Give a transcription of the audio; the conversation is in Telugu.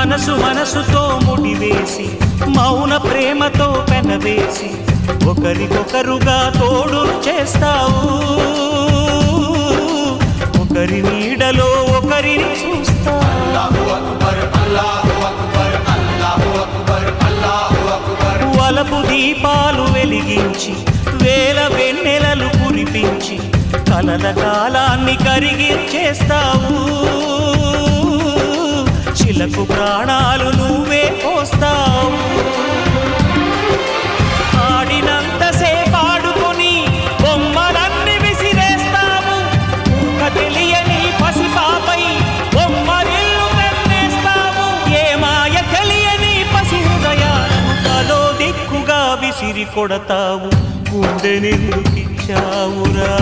మనసు మనసుతో ముడివేసి మౌన ప్రేమతో పెనవేసి ఒకరికొకరుగా తోడు చేస్తావు ఒకరి నీడలో ఒకరిని చూస్తావు వలపు దీపాలు వెలిగించి వేల వెన్నెలలు కురిపించి కలల కాలాన్ని కరిగించేస్తావు చిలకు ప్రాణాలు నువ్వే పోస్తావు ఆడినంతసేపు ఆడుకొని బొమ్మలన్నీ విసిరేస్తావు తెలియని పసిపాపై బొమ్మరిల్లు కన్నేస్తావు ఏ మాయ తెలియని పసి హృదయాలను తలో దిక్కుగా విసిరి కొడతావు గుండెనెందుకిచ్చావురా